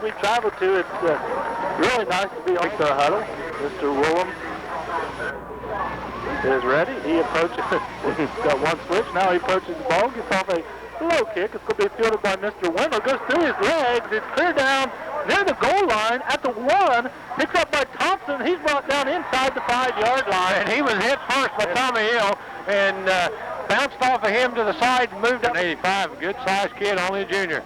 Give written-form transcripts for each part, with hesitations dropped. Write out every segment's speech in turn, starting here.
We travel to, it's really nice to be on the huddle. Mr. Willem is ready. He approaches, got one switch. Now he approaches the ball, gets off a low kick. It's going to be fielded by Mr. Wimmer. Goes through his legs. It's clear down near the goal line at the 1. Picked up by Thompson. He's brought down inside the 5-yard line. And he was hit first by Tommy Hill and bounced off of him to the side and moved up. 85, a good-sized kid, only a junior.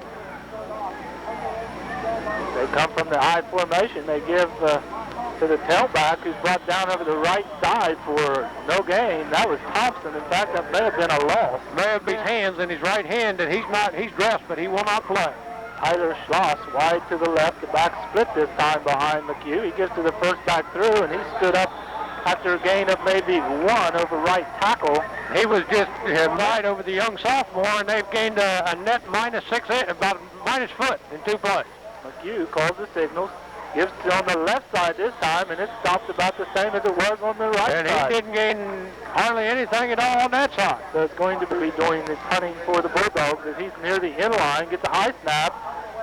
They come from the I formation. They give to the tailback, who's brought down over the right side for no gain. That was Thompson. In fact, that may have been a loss. May have been his hands in his right hand, and he's dressed, but he will not play. Tyler Schloss wide to the left. The back split this time behind McHugh. He gets to the first back through, and he stood up after a gain of maybe 1 over right tackle. He was just right over the young sophomore, and they've gained a net -6, about -foot in 2 plays. McHugh calls the signals, gives it on the left side this time, and it stopped about the same as it was on the right side. And he didn't gain hardly anything at all on that side. So it's going to be doing the punting for the Bulldogs as he's near the end line, gets a high snap,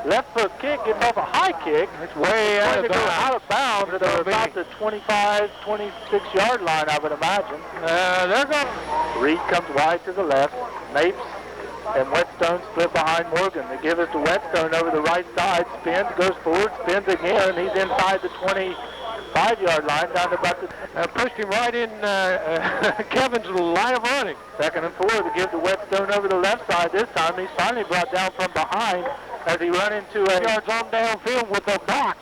left foot kick, gets off a high kick. It's way out of bounds. Out of bounds at about the 25, 26-yard line, I would imagine. They're going. Reed comes wide to the left. Mapes and Whetstone split behind Morgan. They give it to Whetstone over the right side. Spins, goes forward, spins again. He's inside the 25-yard line, down to about the... pushed him right in Kevin's line of running. 2nd and 4 to give to Whetstone over the left side. This time he's finally brought down from behind as he run into a... yards on downfield with the box.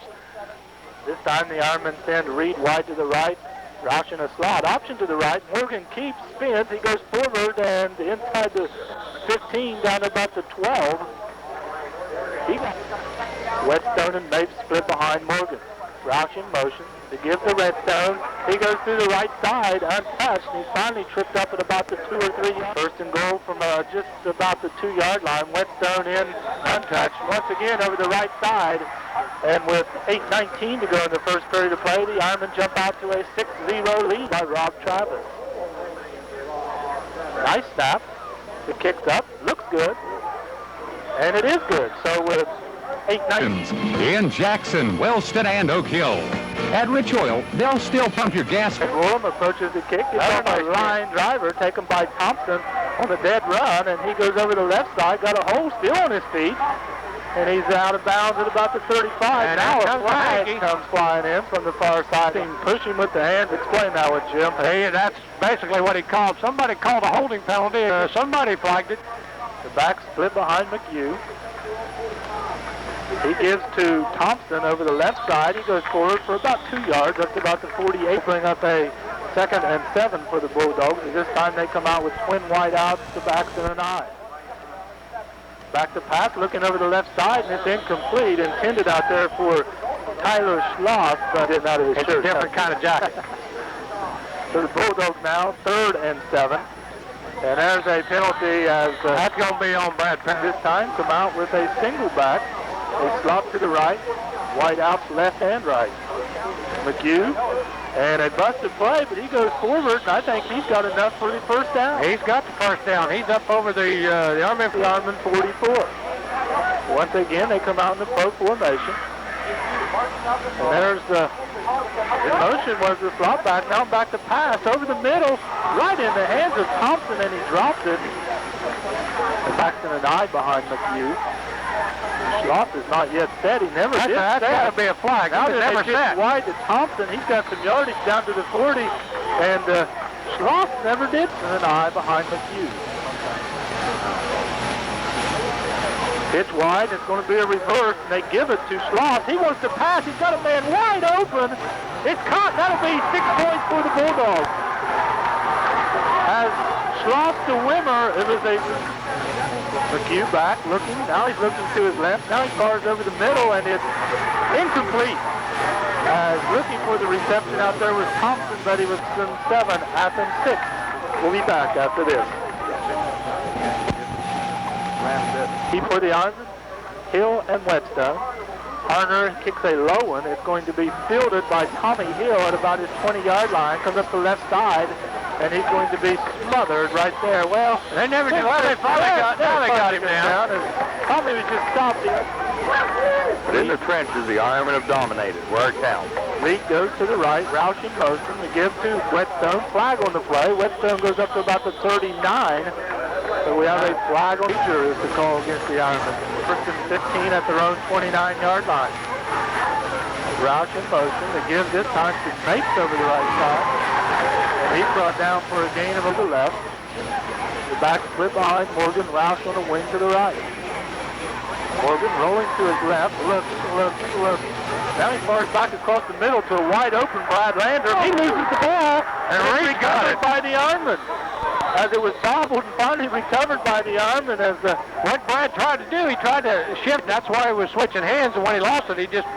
This time the Ironmen send Reed wide to the right. Roush in a slot. Option to the right. Morgan keeps, spins. He goes forward and inside the 15 down to about the 12. Whetstone and Mapes split behind Morgan. Roush in motion to give to Redstone. He goes through the right side untouched, and he's finally tripped up at about the 2 or 3 yards. 1st and goal from just about the 2-yard line. Whetstone in untouched once again over the right side. And with 8:19 to go in the first period of play, the Ironmen jump out to a 6-0 lead by Rob Travis. Nice snap. It kicks up. Looks good. And it is good. So with 8:19. In Jackson, Wellston, and Oak Hill. At Rich Oil, they'll still pump your gas. Willem approaches the kick. It's on a line driver taken by Thompson on a dead run, and he goes over the left side, got a hole still on his feet, and he's out of bounds at about the 35. And now a flag comes flying in from the far side. Push him with the hands. Explain that one, Jim. Hey, that's basically what he called. Somebody called a holding penalty. Somebody flagged it. The back split behind McHugh. He gives to Thompson over the left side. He goes forward for about 2 yards, up to about the 48. Bring up a 2nd and 7 for the Bulldogs. And this time they come out with twin wide outs, the backs and an eye. Back to pass, looking over the left side, and it's incomplete. Intended out there for Tyler Schloss, but it's out of his shirt. It's a different kind of jacket. So the Bulldogs now 3rd and 7. And there's a penalty as that's going to be on Brad Penn. This time come out with a single back. They slot to the right, wide outs left and right. McHugh, and a busted play, but he goes forward, and I think he's got enough for the first down. He's got the first down. He's up over the Ironman 44. Once again, they come out in the pro formation. And there's the motion was the slot back, now back to pass over the middle, right in the hands of Thompson, and he dropped it. And back in an eye behind McHugh. Schloss is not yet set. He never did set. That's got to be a flag. Now He's never set. Wide to Thompson. He's got some yardage down to the 40, and Schloss never did. And an eye behind McHugh. Pitch wide. It's going to be a reverse, and they give it to Schloss. He wants to pass. He's got a man wide open. It's caught. That'll be 6 points for the Bulldogs. As Schloss to Wimmer, it was a McHugh back looking. Now he's looking to his left. Now he fires over the middle, and it's incomplete. As looking for the reception out there was Thompson, but he was in 7, Athens 6. We'll be back after this. Keep for the Ironmen, Hill and Whetstone. Harner kicks a low one. It's going to be fielded by Tommy Hill at about his 20-yard line. Comes up the left side, and he's going to be smothered right there. Well, they never did. Well, they finally got him down. Tommy was just stopped But in the trenches, the Ironmen have dominated where it counts. Reed goes to the right, Roush in motion. The give to Whetstone. Flag on the play. Whetstone goes up to about the 39. So we have a flag on the is the call against the Ironmen. First and 15 at their own 29-yard line. Roush in motion. The give this time to Mapes over the right side. And he's brought down for a gain over the left. The back split behind Morgan. Roush on the wing to the right. Morgan rolling to his left. Look. Now he fires back across the middle to a wide open Brad Lander. He loses the ball. And Reed got it by the Ironman. As it was bobbled and finally recovered by the Ironman. As what Brad tried to do, he tried to shift. That's why he was switching hands, and when he lost it, he just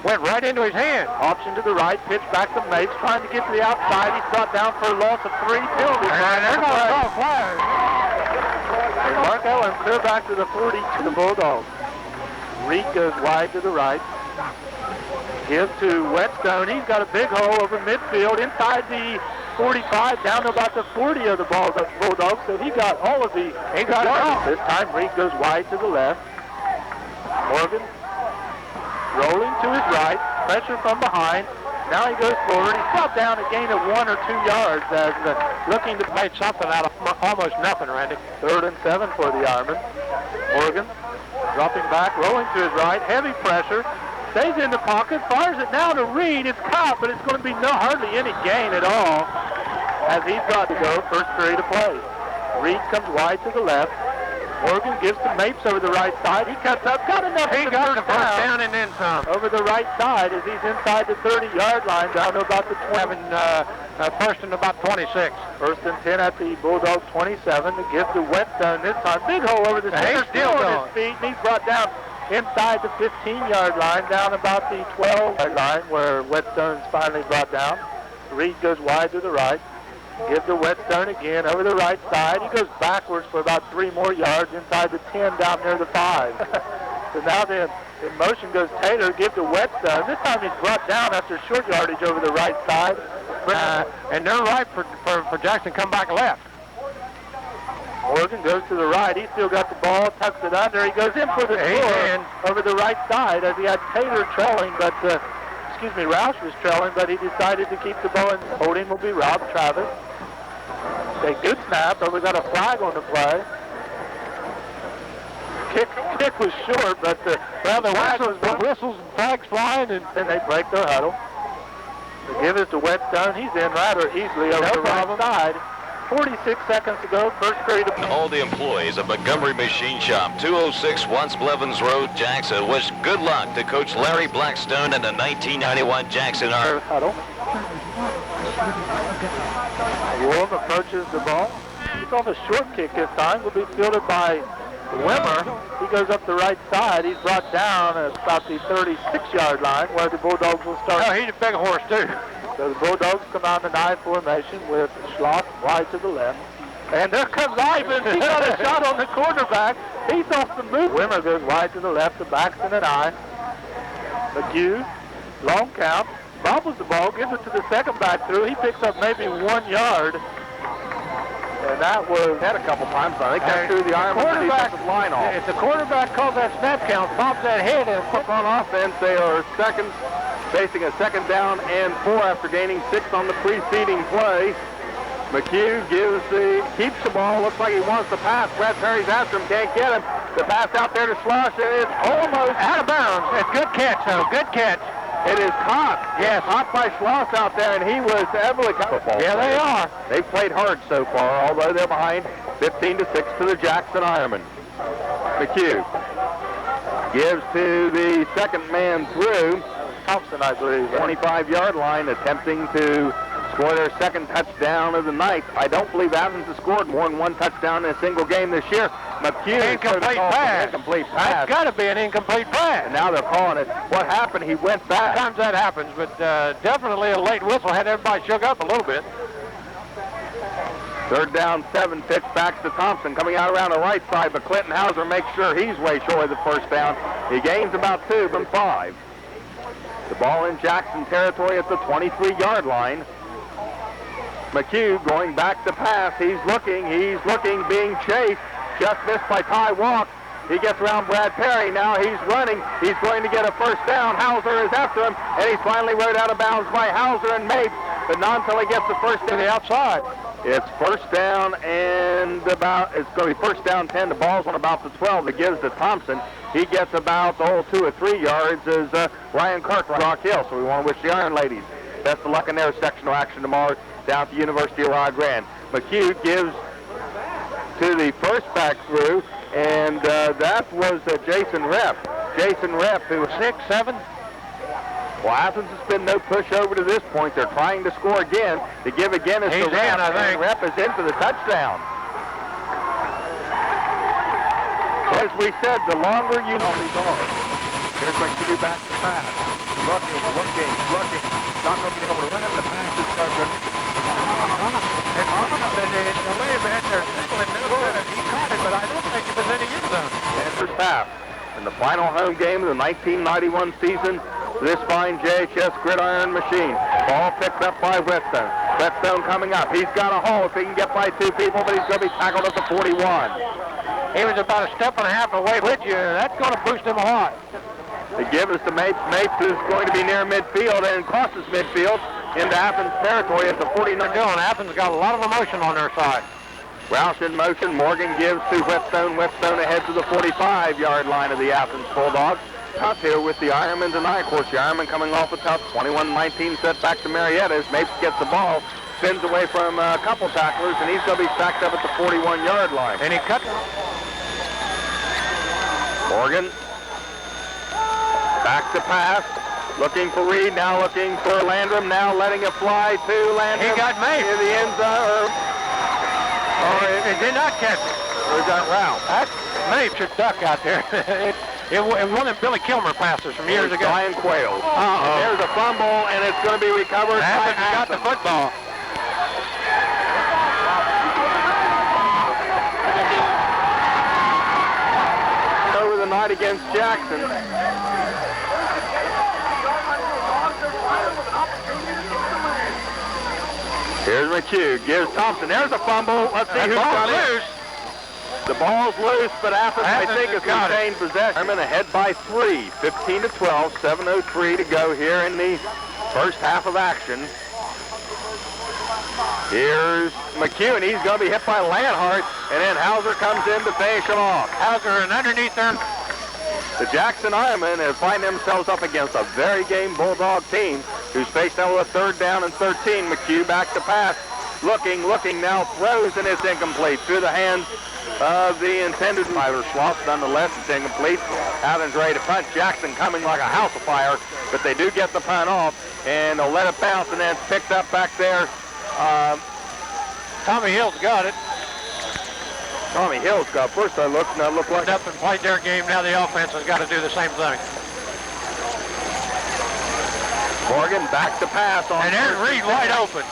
went right into his hand. Option to the right, pitch back to Mapes, trying to get to the outside. He's brought down for a loss of 3 penalties. And they're going to call a flag. And Mark Allen clear back to the 40 to the Bulldogs. Reed goes wide to the right. Give to Whetstone. He's got a big hole over midfield inside the 45 down to about the 40 of the Bulldogs. So he got all of the... He got it all. This time Reed goes wide to the left. Morgan rolling to his right. Pressure from behind. Now he goes forward. He's brought down a gain of 1 or 2 yards as looking to make something out of almost nothing, Randy. 3rd and 7 for the Ironmen. Morgan dropping back, rolling to his right. Heavy pressure. Stays in the pocket, fires it now to Reed. It's caught, but it's going to be hardly any gain at all as he's got to go. First period of play. Reed comes wide to the left. Morgan gives to Mapes over the right side. He cuts up, got enough. He got the first down and then some. Over the right side as he's inside the 30-yard line down to about the 20. First and about 26. First and 10 at the Bulldogs 27. The give to Whetstone this time. Big hole over the center. Still on his feet, and he's brought down inside the 15-yard line, down about the 12-yard line where Whetstone's finally brought down. Reed goes wide to the right. Give to Whetstone again over the right side. He goes backwards for about 3 more yards inside the 10 down near the 5. So now then, in motion goes Taylor. Give to Whetstone. This time he's brought down after short yardage over the right side. And they're right for Jackson come back left. Morgan goes to the right. He's still got the ball, tucks it under. He goes in for the score over the right side as he had Taylor trailing, but, Roush was trailing, but he decided to keep the ball in. Holding will be Rob Travis. A good snap, but we got a flag on the play. Kick was short, but the whistles and flags flying, and then they break their huddle. They give it to Whetstone. He's in rather easily over the right side. 46 seconds to go, first period of... All the employees of Montgomery Machine Shop, 206 Once Blevins Road, Jackson, wish good luck to Coach Larry Blackstone and the 1991 Jackson Army. Huddle. Wolf approaches the ball. He's off a short kick this time. Will be fielded by Wimmer. He goes up the right side. He's brought down at about the 36-yard line where the Bulldogs will start. Oh, he's a big horse, too. So the Bulldogs come out in the 9 formation with Schloss wide to the left. And there comes Ivan. He got a shot on the quarterback. He's off the move. Wimmer goes wide to the left. The back's in an eye. McHugh, long count, bobbles the ball, gives it to the second back through. He picks up maybe 1 yard. And that was had a couple times. I think that threw the Ironman defensive line off. If the quarterback calls that snap count, pops that head and Up on offense, they are facing a second down and 4 after gaining 6 on the preceding play. McHugh keeps the ball. Looks like he wants to pass. Brad Perry's after him, can't get him. The pass out there to Schloss, and it's almost out of bounds. It's good catch, though. Good catch. It is caught. Yes, caught by Schloss out there, and he was heavily caught. Yeah, they are. They've played hard so far, although they're behind 15-6 to the Jackson Ironmen. McHugh gives to the second man through. Thompson, I believe. 25-yard line, attempting to score their second touchdown of the night. I don't believe Athens has scored more than 1 touchdown in a single game this year. McHugh, incomplete pass. That's got to be an incomplete pass. And now they're calling it. What happened? He went back. Sometimes that happens, but definitely a late whistle had everybody shook up a little bit. 3rd down, 7, pitch back to Thompson, coming out around the right side, but Clinton Hauser makes sure he's way short of the first down. He gains about 2 from 5. The ball in Jackson territory at the 23-yard line. McHugh going back to pass. He's looking, being chased. Just missed by Ty Walk. He gets around Brad Perry. Now he's running. He's going to get a first down. Hauser is after him, and he's finally rode out of bounds by Hauser and Mapes, but not until he gets the first to the outside. It's first down and it's going to be first down 10. The ball's on about the 12. It gives to Thompson. He gets about 2 or 3 yards as Ryan Kirk Rock Hill. So we want to wish the Iron Ladies best of luck in their sectional action tomorrow down at the University of Rio Grande. McHugh gives to the first back through, and that was Jason Repp. Jason Repp, who was 6'7". Well, Athens has been no pushover to this point. They're trying to score again. The give again is to Repp, and Repp is in for the touchdown. As we said, the longer you know these are. Here's McHugh back to pass. Looking. Not going to be able to run it. The pass is covered. And wait a minute, they're signaling no good. He caught it, but I don't think it was any end zone. And first half. In the final home game of the 1991 season, this fine JHS gridiron machine. Ball picked up by Whetstone. Whetstone coming up. He's got a hole if he can get by 2 people, but he's going to be tackled at the 41. He was about a step and a half away with you. That's going to boost him a lot. They give us to Mapes. Mapes is going to be near midfield and crosses midfield into Athens territory at the 49. Athens got a lot of emotion on their side. Roush in motion. Morgan gives to Whetstone. Whetstone ahead to the 45-yard line of the Athens Bulldogs. Tough here with the Ironmen tonight. Of course, the Ironmen coming off a tough 21-19 set back to Marietta as Mapes gets the ball, spins away from a couple tacklers, and he's going to be sacked up at the 41-yard line. And he cuts. Morgan back to pass, looking for Reed, now looking for Landrum, now letting it fly to Landrum. He got Mapes in the end zone. It did not catch it. Or is that Ralph? That's Mapes should duck out there. It one of Billy Kilmer passes from years ago. Brian Quayle. There's a fumble, and it's going to be recovered. Athens got the football. Over the night against Jackson. Here's McHugh. Gives Thompson. There's a fumble. Let's see who's got it. The ball's loose, but Athens I think, has retained possession. Ironman ahead by 3, 15-12, 7:03 to go here in the first half of action. Here's McHugh, and he's going to be hit by Lanhart, and then Hauser comes in to finish him off. Hauser and underneath them. The Jackson Ironmen have find themselves up against a very game Bulldog team who's faced out with a 3rd down and 13. McHugh back to pass. Looking, now throws, and it's incomplete through the hands of the intended Tyler Schloss. Nonetheless, it's incomplete. Athens ready to punt. Jackson coming like a house of fire, but they do get the punt off, and they'll let it bounce, and then it's picked up back there. Tommy Hill's got it. Tommy Hill's got it. First I looked, and it looked like up and played their game. Now the offense has got to do the same thing. Morgan back to pass on. And there's Reed wide open.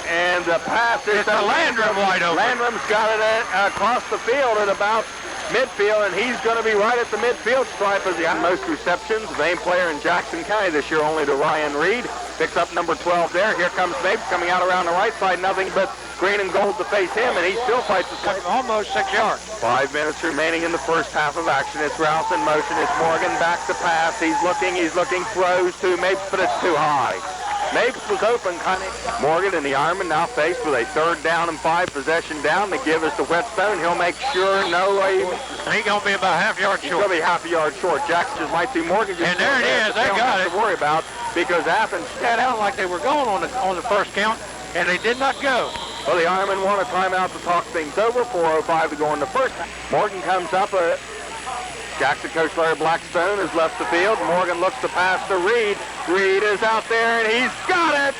And the pass is to Landrum wide open. Landrum's got it across the field at about midfield, and he's going to be right at the midfield stripe as he had most receptions. Main player in Jackson County this year only to Ryan Reed. Picks up number 12 there. Here comes Mapes coming out around the right side. Nothing but green and gold to face him, and he still fights the play. Almost 6 yards. 5 minutes remaining in the first half of action. It's Rouse in motion. It's Morgan back to pass. He's looking, throws to Mapes, but it's too high. Mapes was open, kind of. Morgan and the Ironman now faced with a 3rd down and 5 possession down. They give us to Whetstone. He'll make sure he's going to be about half a yard short. He's going to be half a yard short. Jackson just might see Morgan. And there it is. They got it. To worry about because Athens sat out like they were going on the first count, and they did not go. Well, the Ironmen want a timeout to talk things over. 4:05 to go in the first. Morgan comes up. Jackson coach Larry Blackstone has left the field. Morgan looks to pass to Reed. Reed is out there, and he's got it.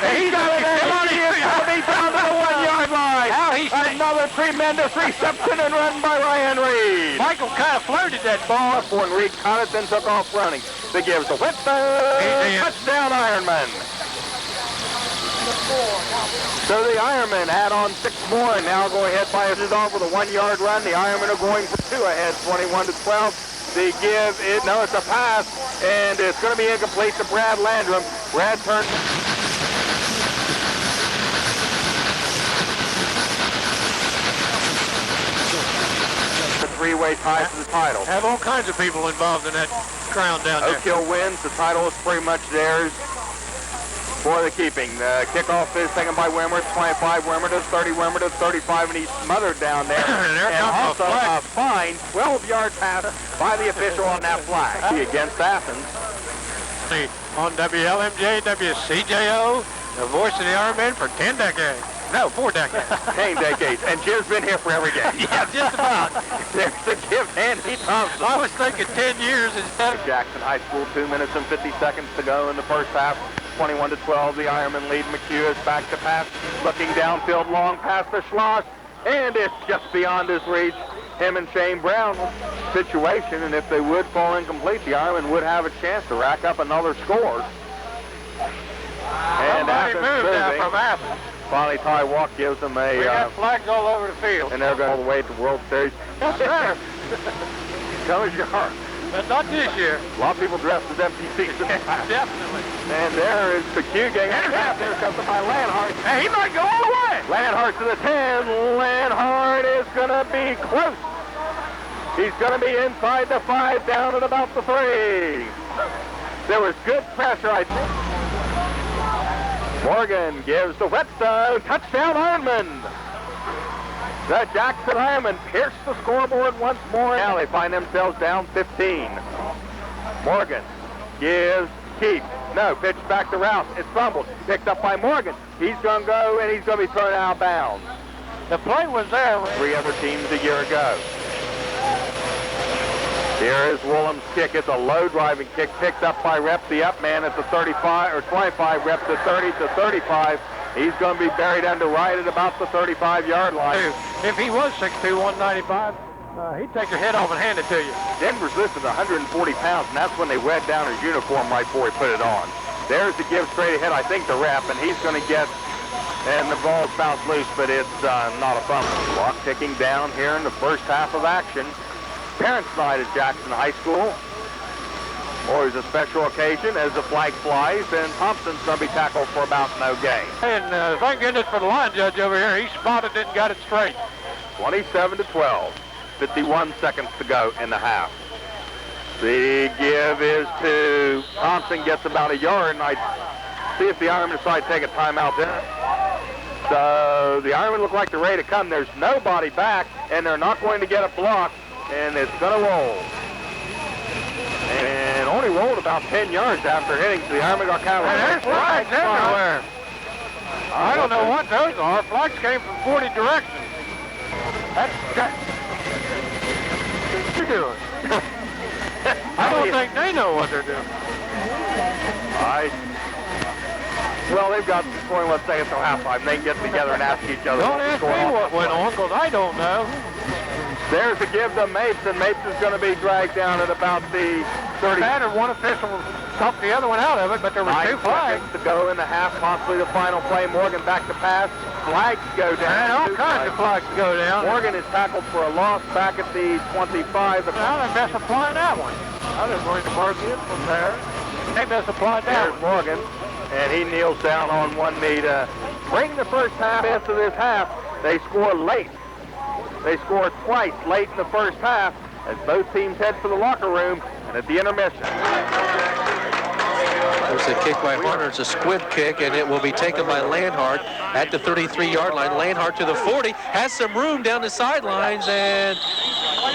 He's got it. He's down to the 1-yard line. Another tremendous reception and run by Ryan Reed. Michael kind of floated that ball up when Reed caught it, then took off running. They gives the Whetstone. Touchdown, Ironman. So the Ironmen add on 6 more and now go ahead by us off with a 1-yard run. The Ironmen are going for 2 ahead, 21-12. They give it, no, it's a pass, and it's going to be incomplete to Brad Landrum. Brad turns. three-way tie for the title. Have all kinds of people involved in that crown down there. Oak Hill wins. The title is pretty much theirs for the keeping. The kickoff is taken by Wimmer. 25 Wimmer to 30 Wimmer to 35, and he's smothered down there. And also a fine 12-yard pass by the official on that flag against Athens. On WLMJ, WCJO, the voice of the Ironman for 10 decades. No, 4 decades. 10 decades. And Jim's been here for every day. Yeah, just about. There's the give Andy Thompson. I was thinking 10 years instead of... Jackson High School, 2 minutes and 50 seconds to go in the first half. 21-12, the Ironman lead. McHugh is back to pass. Looking downfield, long pass to Schloss. And it's just beyond his reach. Him and Shane Brown situation, and if they would fall incomplete, the Ironman would have a chance to rack up another score. And Athens moving. From Athens. Finally, Ty Walk gives them a... We got flags all over the field. And they're going all the way to the World Series. Yes, sir. Come as you are. But not this year. A lot of people dressed as MPCs. Definitely. And there is the Q game. There comes by Lanhart. Hey, he might go all the way. Lanhart to the 10. Lanhart is going to be close. He's going to be inside the 5, down at about the 3. There was good pressure, I think. Morgan gives the Whetstone. Touchdown, Ironman. The Jackson Ironman pierced the scoreboard once more. Now they find themselves down 15. Morgan gives Keith. No, pitch back to Rouse. It's fumbled. Picked up by Morgan. He's going to go, and he's going to be thrown out of bounds. The play was there. 3 other teams a year ago. Here is Woolham's kick. It's a low driving kick picked up by Rep, the up man at the 35 or 25. Rep to 30 to 35. He's going to be buried under right at about the 35-yard line. If he was 6'2", 195, he'd take your head off and hand it to you. Denver's listed 140 pounds, and that's when they wet down his uniform right before he put it on. There's the give straight ahead, I think, to Rep, and he's going to get, and the ball's bounced loose, but it's not a fumble. Clock ticking down here in the first half of action. Parents' night at Jackson High School. Always a special occasion as the flag flies, and Thompson's going to be tackled for about no gain. And thank goodness for the line judge over here. He spotted it and got it straight. 27-12. 51 seconds to go in the half. The give is to Thompson, gets about a yard, and I see if the Ironman decide to take a timeout there. So the Ironman look like they're ready to come. There's nobody back, and they're not going to get a block, and it's going to roll. And only rolled about 10 yards after hitting, so the Ironman got kind of... And there's flags everywhere. I don't know what those are. Flags came from 40 directions. That's... What are you doing? I don't think they know what they're doing. Well, they've got scoring, let's say, until halftime. They can get together and ask each other. Don't ask me what went on, because I don't know. There's a give to Mapes, and Mapes is going to be dragged down at about the 30. One official took the other one out of it, but there were 2 flags to go in the half, possibly the final play. Morgan back to pass. Flags go down. And all kinds of flags go down. Morgan is tackled for a loss back at the 25. Now they misapplying that one. I was going to mark it from there. They misapplied that one. There's Morgan, and he kneels down on one knee to bring the first half into this half. They score late. They scored twice late in the first half as both teams head for the locker room and at the intermission. There's a kick by Harner. It's a squib kick, and it will be taken by Lanhart at the 33-yard line. Lanhart to the 40, has some room down the sidelines, and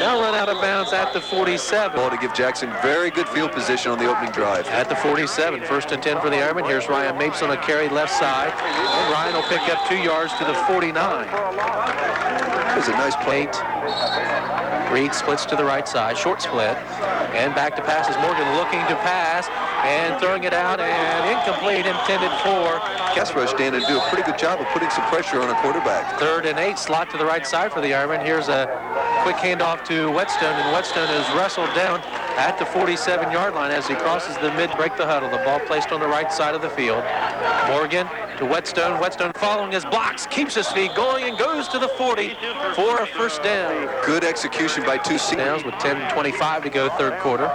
now run out of bounds at the 47. Ball to give Jackson very good field position on the opening drive. At the 47, 1st and 10 for the Ironman. Here's Ryan Mapes on a carry left side, and Ryan will pick up 2 yards to the 49. There's a nice play. Reed splits to the right side, short split, and back to pass is Morgan looking to pass and throwing it out, and incomplete, intended for. Pass rush, Dan, and do a pretty good job of putting some pressure on a quarterback. 3rd and 8, slot to the right side for the Ironman. Here's a quick handoff to Whetstone, and Whetstone is wrestled down at the 47-yard line as he crosses the break the huddle. The ball placed on the right side of the field. Morgan to Whetstone. Whetstone following his blocks, keeps his feet going and goes to the 40 for a first down. Good execution by 2 seniors. With 10:25 to go, 3rd quarter.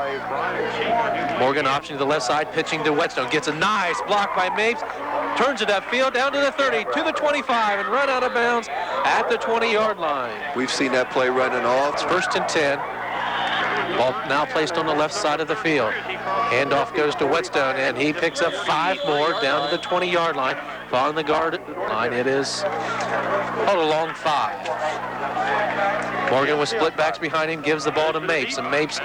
Morgan option to the left side, pitching to Whetstone. Gets a nice block by Mapes. Turns it upfield down to the 30, to the 25, and run out of bounds at the 20-yard line. We've seen that play running off. It's 1st and 10. Ball now placed on the left side of the field. Handoff goes to Whetstone, and he picks up 5 more down to the 20-yard line. Following the guard line, it is a long 5. Morgan with split backs behind him, gives the ball to Mapes, and Mapes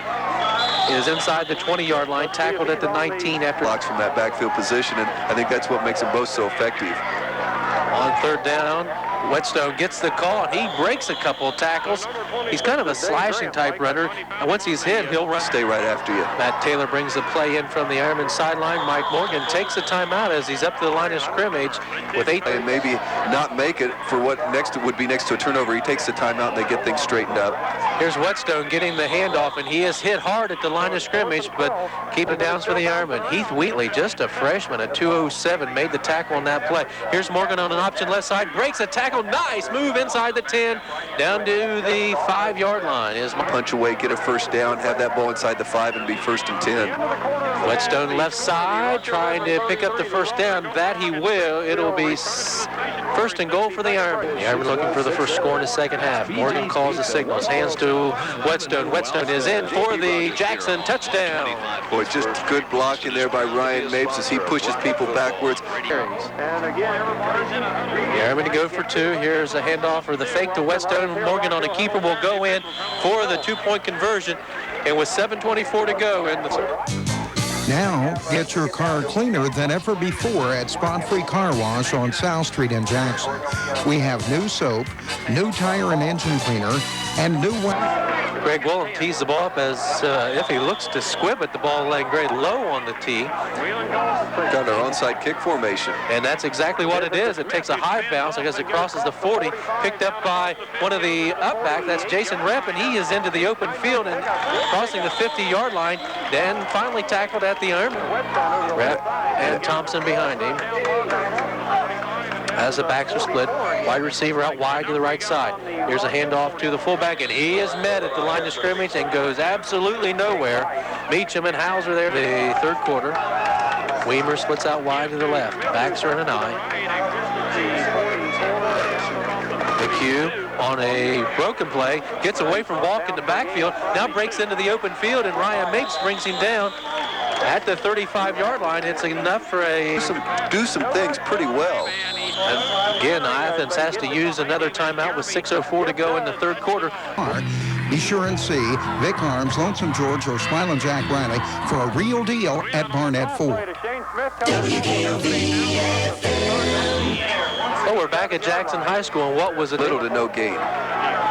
is inside the 20-yard line, tackled at the 19 after blocks from that backfield position, and I think that's what makes them both so effective. On 3rd down, Whetstone gets the call, and he breaks a couple of tackles. He's kind of a slashing type runner, and once he's hit, he'll run. Stay right after you. Matt Taylor brings the play in from the Ironman sideline. Mike Morgan takes a timeout as he's up to the line of scrimmage with 8. And maybe not make it for what next would be next to a turnover. He takes the timeout and they get things straightened up. Here's Whetstone getting the handoff, and he is hit hard at the line of scrimmage, but keep it down for the Ironman. Heath Wheatley, just a freshman, a 207, made the tackle on that play. Here's Morgan on an option left side, breaks a tackle, nice move inside the 10, down to the 5-yard line. Punch away, get a first down, have that ball inside the 5 and be 1st and 10. Whetstone left side, trying to pick up the first down. That he will. It'll be 1st and goal for the Ironman. The Ironman looking for the first score in the second half. Morgan calls the signals, hands to Whetstone. Whetstone is in for the Jackson touchdown. Boy, just good block in there by Ryan Mapes as he pushes people backwards. And again, The Ironman to go for 2. Here's a handoff or the fake to Whetstone. Morgan on a keeper will go in for the 2-point conversion. And with 7:24 to go in the... Now, get your car cleaner than ever before at Spot Free Car Wash on South Street in Jackson. We have new soap, new tire and engine cleaner, and new... Greg Willem tees the ball up as if he looks to squib it. The ball laying very low on the tee. Got our onside kick formation. And that's exactly what it is. It takes a high bounce as it crosses the 40, picked up by one of the up-back. That's Jason Rep, and he is into the open field and crossing the 50-yard line. Then finally tackled at the arm. Rep and Thompson behind him. As the backs are split, wide receiver out wide to the right side. Here's a handoff to the fullback, and he is met at the line of scrimmage and goes absolutely nowhere. Meacham and Hauser there. The 3rd quarter. Weimer splits out wide to the left. Backs are in an eye. McHugh on a broken play, gets away from Walk in the backfield, now breaks into the open field, and Ryan Mapes brings him down at the 35-yard line. It's enough for a... Do some things pretty well. Again, Athens has to use another timeout with 6:04 to go in the 3rd quarter. Be sure and see Vic Arms, Lonesome George, or Smiling Jack Riley for a real deal at Barnett Ford. Well, we're back at Jackson High School, and what was it? Little to no gain.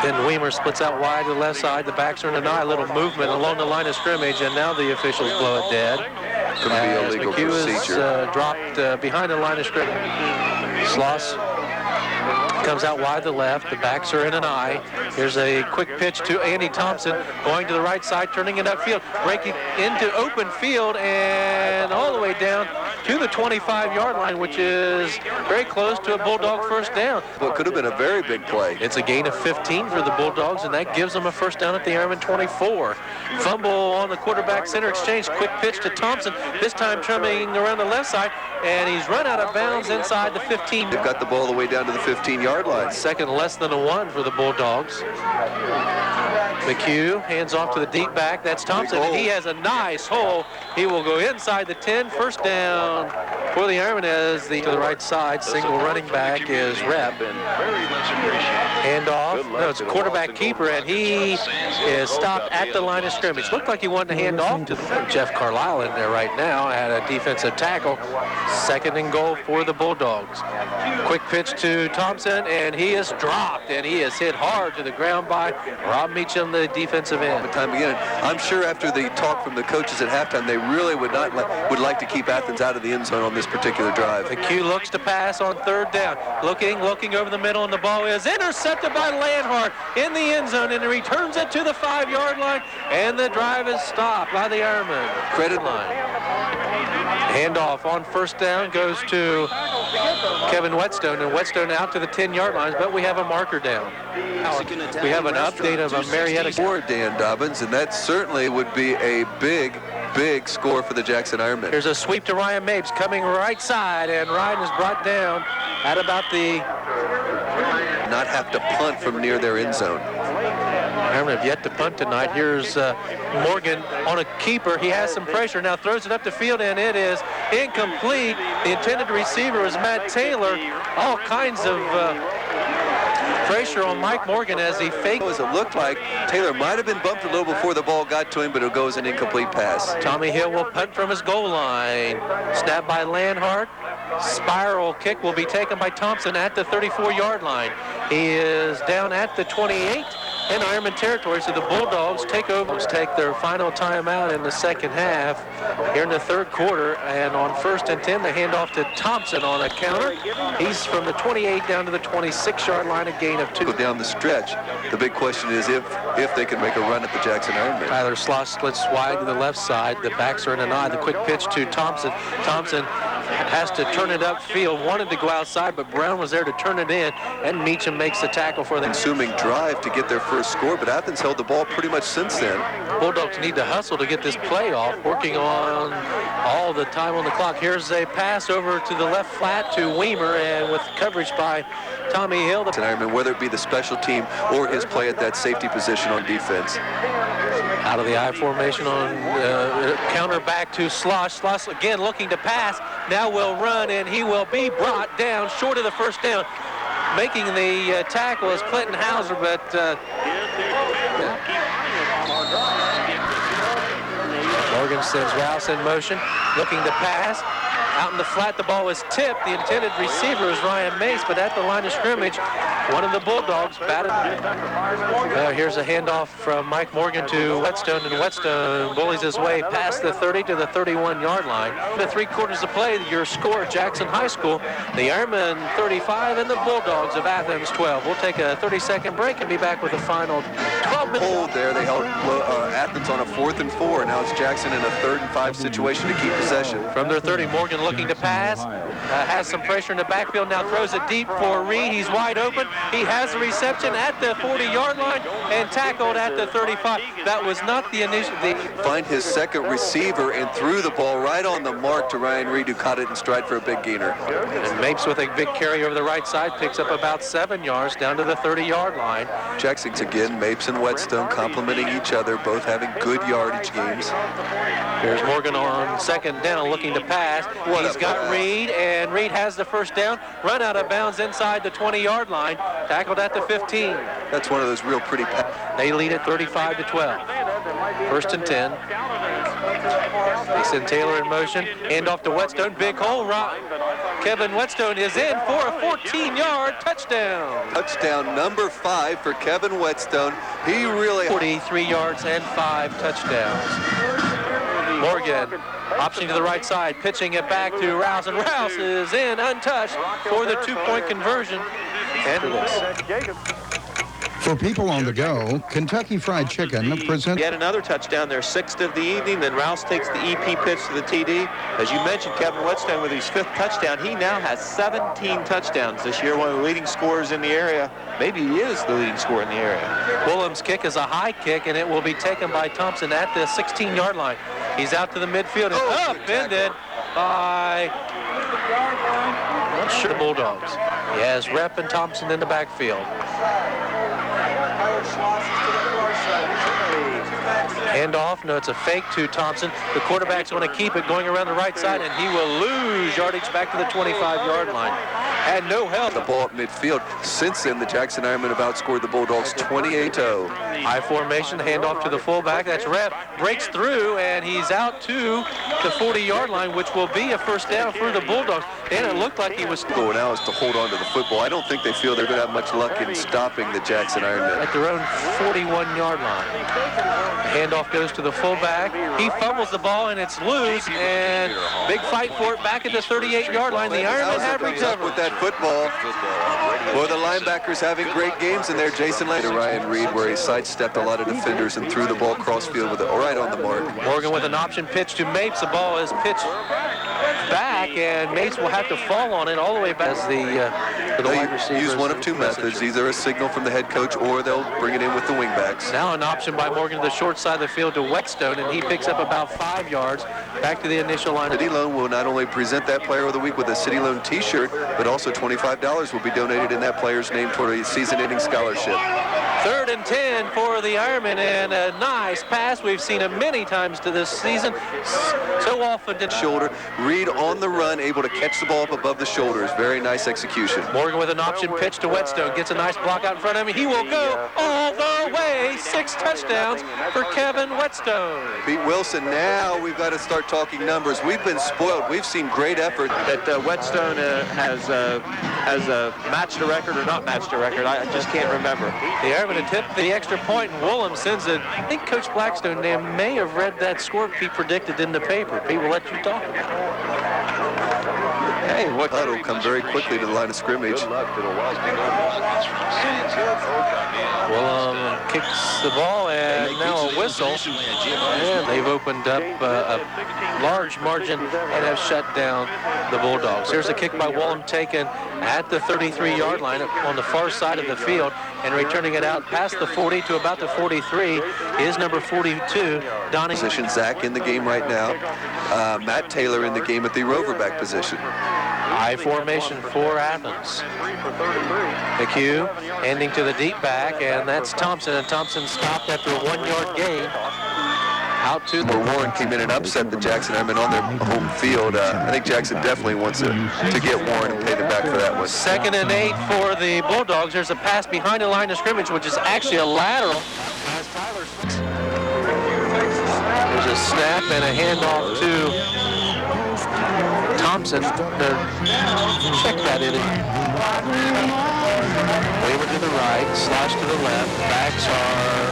Then Weimer splits out wide to the left side. The backs are in an eye. A little movement along the line of scrimmage, and now the officials blow it dead. Could be a legal procedure. Is dropped behind the line of scrimmage. Sloss comes out wide to the left. The backs are in an eye. Here's a quick pitch to Andy Thompson, going to the right side, turning it upfield, breaking into open field, and all the way down to the 25-yard line, which is very close to a Bulldog first down. What could have been a very big play. It's a gain of 15 for the Bulldogs, and that gives them a first down at the Ironman 24. Fumble on the quarterback center exchange. Quick pitch to Thompson, this time trimming around the left side, and he's run out of bounds inside the 15. They've got the ball all the way down to the 15-yard line. Second less than a 1 for the Bulldogs. McHugh hands off to the deep back. That's Thompson, and he has a nice hole. He will go inside the 10. First down for the Ironman as to the right side. Single running back is Rep. Handoff. No, it's a quarterback keeper, and he is stopped at the line of scrimmage. Looked like he wanted to hand off to Jeff Carlisle in there right now. Had a defensive tackle. 2nd and goal for the Bulldogs. Quick pitch to Thompson, and he is dropped, and he is hit hard to the ground by Rob Meacham, the defensive end. Time again, I'm sure after the talk from the coaches at halftime, they really would like to keep Athens out of the end zone on this particular drive. McHugh looks to pass on 3rd down. Looking over the middle, and the ball is intercepted by Lanhart in the end zone, and he returns it to the 5-yard line, and the drive is stopped by the Ironman. Credit line. Handoff on first down goes to Kevin Whetstone, and Whetstone out to the 10-yard lines, but we have a marker down. We have an update of a Marietta for Dan Dobbins, and that certainly would be a big score for the Jackson Ironmen. There's a sweep to Ryan Mapes coming right side, and Ryan is brought down at about the not have to punt from near their end zone. Ironmen have yet to punt tonight. Here's Morgan on a keeper. He has some pressure. Now throws it up the field, and it is incomplete. The intended receiver is Matt Taylor. All kinds of pressure on Mike Morgan as he faked. As it looked like Taylor might have been bumped a little before the ball got to him, but it goes an incomplete pass. Tommy Hill will punt from his goal line. Snap by Landhart. Spiral kick will be taken by Thompson at the 34-yard line. He is down at the 28 in Ironman territory, so the Bulldogs take over. Take their final timeout in the second half here in the third quarter, and on 1st and 10, they hand off to Thompson on a counter. He's from the 28 down to the 26-yard line, a gain of 2. Go down the stretch. The big question is if they can make a run at the Jackson Ironman. Tyler Sloss splits wide to the left side. The backs are in an eye. The quick pitch to Thompson. Thompson has to turn it upfield. Wanted to go outside, but Brown was there to turn it in, and Meacham makes the tackle for them. Consuming drive to get their first score, but Athens held the ball pretty much since then. Bulldogs need to hustle to get this play off, working on all the time on the clock. Here's a pass over to the left flat to Weimer, and with coverage by Tommy Hill. And Ironman, whether it be the special team or his play at that safety position on defense. Out of the I formation on counter back to Sloss. Sloss again looking to pass. Now will run, and he will be brought down short of the first down. Making the tackle is Clinton Hauser, but Morgan sends Rouse in motion, looking to pass. Out in the flat, the ball is tipped. The intended receiver is Ryan Mace, but at the line of scrimmage, one of the Bulldogs batted. Here's a handoff from Mike Morgan to Whetstone, and Whetstone bullies his way past the 30 to the 31-yard line. The 3 quarters of play, your score, Jackson High School, the Ironmen 35 and the Bulldogs of Athens 12. We'll take a 30-second break and be back with the final 12 minutes. Hold there. They held Athens on a 4th and 4. Now it's Jackson in a 3rd and 5 situation to keep possession. From their 30, Morgan looking to pass, has some pressure in the backfield, now throws it deep for Reed. He's wide open. He has the reception at the 40-yard line and tackled at the 35. That was not the initial. Find his second receiver and threw the ball right on the mark to Ryan Reed, who caught it in stride for a big gainer. And Mapes with a big carry over the right side picks up about 7 yards down to the 30-yard line. Jackson's again, Mapes and Whetstone complementing each other, both having good yardage games. Here's Morgan on 2nd down looking to pass. He's got Reed, and Reed has the first down. Run out of bounds inside the 20-yard line. Tackled at the 15. That's one of those real pretty passes. They lead at 35 to 12. 1st and 10. They send Taylor in motion. Hand off to Whetstone. Big hole. Kevin Whetstone is in for a 14-yard touchdown. Touchdown number 5 for Kevin Whetstone. He really... 43 yards and 5 touchdowns. Morgan optioning to the right side, pitching it back to Rouse, and Rouse is in untouched for the 2-point conversion. And for people on the go, Kentucky Fried Chicken presents yet another touchdown, their 6th of the evening. Then Rouse takes the EP pitch to the TD. As you mentioned, Kevin Whetstone with his 5th touchdown. He now has 17 touchdowns this year, one of the leading scorers in the area. Maybe he is the leading scorer in the area. Fulham's kick is a high kick, and it will be taken by Thompson at the 16-yard line. He's out to the midfield and upended by the Bulldogs. He has Rep and Thompson in the backfield. Handoff, no, it's a fake to Thompson. The quarterback's going to keep it going around the right side, and he will lose yardage back to the 25-yard line. Had no help. The ball at midfield. Since then, the Jackson Ironmen have outscored the Bulldogs 28-0. High formation, handoff to the fullback. That's Rep. Breaks through, and he's out to the 40-yard line, which will be a first down for the Bulldogs. And it looked like he was... Goal now is to hold on to the football. I don't think they feel they're going to have much luck in stopping the Jackson Ironmen. At their own 41-yard line. Handoff goes to the fullback. He fumbles the ball, and it's loose, and big fight for it back at the 38-yard line. The Ironmen have recovered. With that football. Well, the linebackers having great games in there. Jason Lane to Ryan Reed, where he sidestepped a lot of defenders and threw the ball crossfield with it right on the mark. Morgan with an option pitch to Mapes. The ball is pitched back, and Mapes will have to fall on it all the way back as the for the They wide receivers. use one of two methods, either a signal from the head coach or they'll bring it in with the wingbacks. Now an option by Morgan to the short side of the field to Whetstone, and he picks up about 5 yards back to the initial line. City Loan will not only present that player of the week with a City Loan t-shirt, but also $25 will be donated in that player's name toward a season-ending scholarship. 3rd and 10 for the Ironmen, and a nice pass. We've seen it many times to this season. So often to shoulder. Reed on the run, able to catch the ball up above the shoulders. Very nice execution. Morgan with an option pitch to Whetstone. Gets a nice block out in front of him. He will go all the way. 6 touchdowns for Kevin Whetstone. Pete Wilson, now we've got to start talking numbers. We've been spoiled. We've seen great effort. That Whetstone has matched a record or not matched a record. I just can't remember. The Ironmen attempt the extra point, and Woolham sends it. I think Coach Blackstone may have read that score he predicted in the paper. Pete will let you talk about it. Hey, what will come very quickly to the line of scrimmage. Woolham kicks the ball, and now a whistle. And they've opened up a large margin and have shut down the Bulldogs. Here's a kick by Woolham taken at the 33-yard line on the far side of the field, and returning it out past the 40 to about the 43 is number 42, Donnie. Position, Zach in the game right now. Matt Taylor in the game at the roverback position. High formation for Athens. McHugh ending to the deep back, and that's Thompson, and Thompson stopped after a 1-yard gain. Out to where Warren came in and upset the Jackson Airmen on their home field. I think Jackson definitely wants to get Warren and pay them back for that one. 2nd and 8 for the Bulldogs. There's a pass behind the line of scrimmage, which is actually a lateral. There's a snap and a handoff to Thompson. Check that in. Waver to the right, slash to the left. Backs are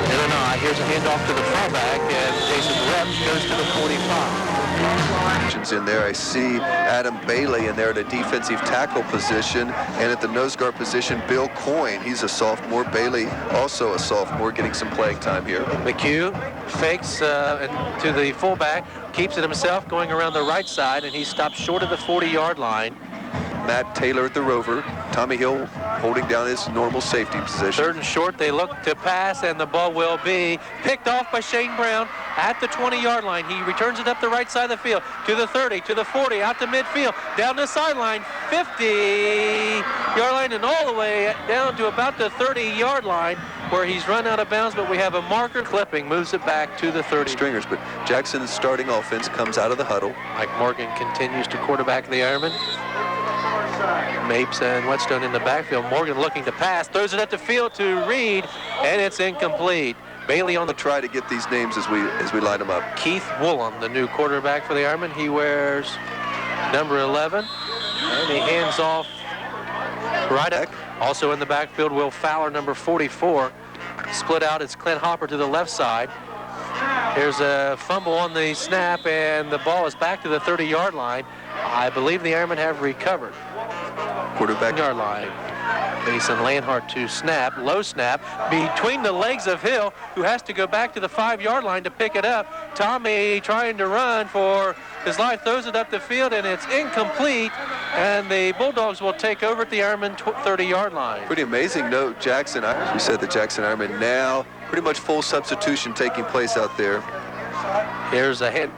in an eye. Here's a handoff to the fullback, and Jason Rep goes to the 45. In there, I see Adam Bailey in there at a defensive tackle position, and at the nose guard position, Bill Coyne. He's a sophomore. Bailey, also a sophomore, getting some playing time here. McHugh fakes to the fullback, keeps it himself, going around the right side, and he stops short of the 40-yard line. Matt Taylor at the rover. Tommy Hill holding down his normal safety position. 3rd and short, they look to pass, and the ball will be picked off by Shane Brown at the 20-yard line. He returns it up the right side of the field to the 30, to the 40, out to midfield, down the sideline, 50-yard line, and all the way down to about the 30-yard line, where he's run out of bounds, but we have a marker clipping, moves it back to the 30. Stringers, but Jackson's starting offense comes out of the huddle. Mike Morgan continues to quarterback the Ironmen. Mapes and Whetstone in the backfield. Morgan looking to pass, throws it at the field to Reed, and it's incomplete. Bailey on the try to get these names as we line them up. Keith Woolham, the new quarterback for the Ironmen. He wears number 11, and he hands off right up. Also in the backfield, Will Fowler, number 44. Split out, it's Clint Hopper to the left side. Here's a fumble on the snap, and the ball is back to the 30-yard line. I believe the Ironmen have recovered. Quarterback yard line. Mason Lanhart to snap, low snap, between the legs of Hill, who has to go back to the 5-yard line to pick it up. Tommy trying to run for his life, throws it up the field, and it's incomplete, and the Bulldogs will take over at the Ironman 30-yard line. Pretty amazing note, Jackson. We said the Jackson Ironman now pretty much full substitution taking place out there. Here's a hit.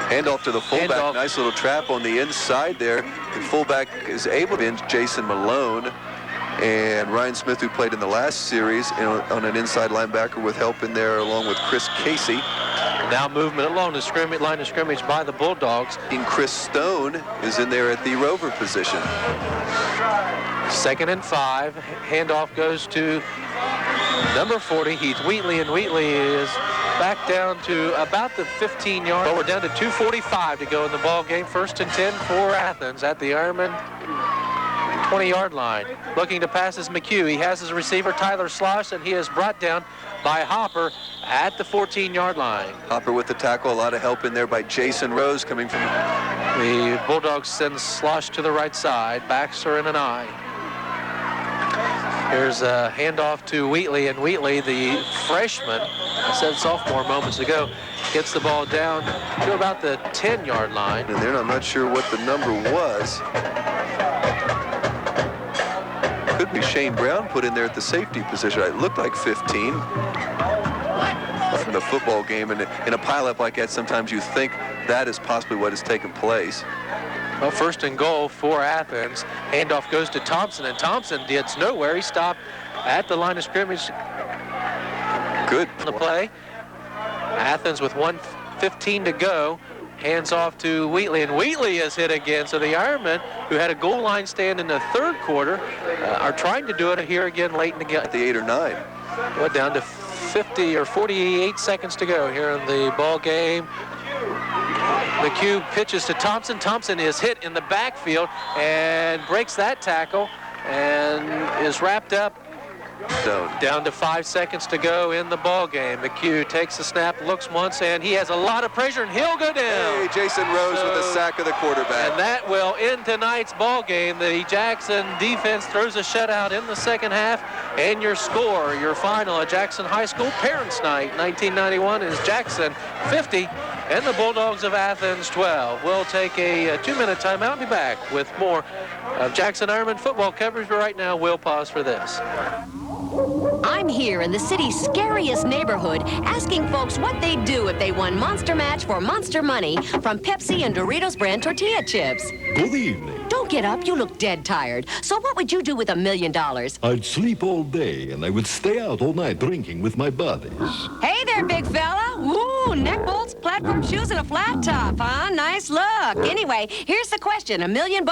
Handoff to the fullback. Handoff. Nice little trap on the inside there. The fullback is able to end Jason Malone. And Ryan Smith, who played in the last series on an inside linebacker with help in there along with Chris Casey. Now movement along the line of scrimmage by the Bulldogs. And Chris Stone is in there at the rover position. 2nd and 5. Handoff goes to number 40, Heath Wheatley, and Wheatley is back down to about the 15-yard. But we're down to 2:45 to go in the ball game. 1st and 10 for Athens at the Ironman 20-yard line. Looking to pass is McHugh. He has his receiver, Tyler Slosh, and he is brought down by Hopper at the 14-yard line. Hopper with the tackle. A lot of help in there by Jason Rose coming from. The Bulldogs send Slosh to the right side. Backs are in an eye. Here's a handoff to Wheatley, and Wheatley, the freshman, I said sophomore moments ago, gets the ball down to about the 10-yard line. And then I'm not sure what the number was. Could be Shane Brown put in there at the safety position. It looked like 15. From the football game, and in a pileup like that, sometimes you think that is possibly what has taken place. Well, first and goal for Athens. Handoff goes to Thompson, and Thompson gets nowhere. He stopped at the line of scrimmage. Good. On the play. Athens with 1:15 to go. Hands off to Wheatley, and Wheatley is hit again. So the Ironmen, who had a goal line stand in the third quarter, are trying to do it here again late in the game. At the 8 or 9. Well, down to 50 or 48 seconds to go here in the ball game. McHugh pitches to Thompson. Thompson is hit in the backfield and breaks that tackle and is wrapped up. Down to 5 seconds to go in the ball game. McHugh takes the snap, looks once, and he has a lot of pressure, and he'll go down. Hey, Jason Rose with a sack of the quarterback. And that will end tonight's ball game. The Jackson defense throws a shutout in the second half, and your score, your final at Jackson High School Parents Night 1991 is Jackson 50 and the Bulldogs of Athens 12. We'll take a 2-minute timeout and be back with more of Jackson Ironman football coverage. But right now, we'll pause for this. I'm here in the city's scariest neighborhood asking folks what they'd do if they won Monster Match for Monster Money from Pepsi and Doritos brand tortilla chips. Good evening. Don't get up. You look dead tired. So what would you do with $1 million? I'd sleep all day, and I would stay out all night drinking with my buddies. Hey there, big fella. Ooh, neck bolts, platform shoes, and a flat top, huh? Nice look. Anyway, here's the question. $1 million.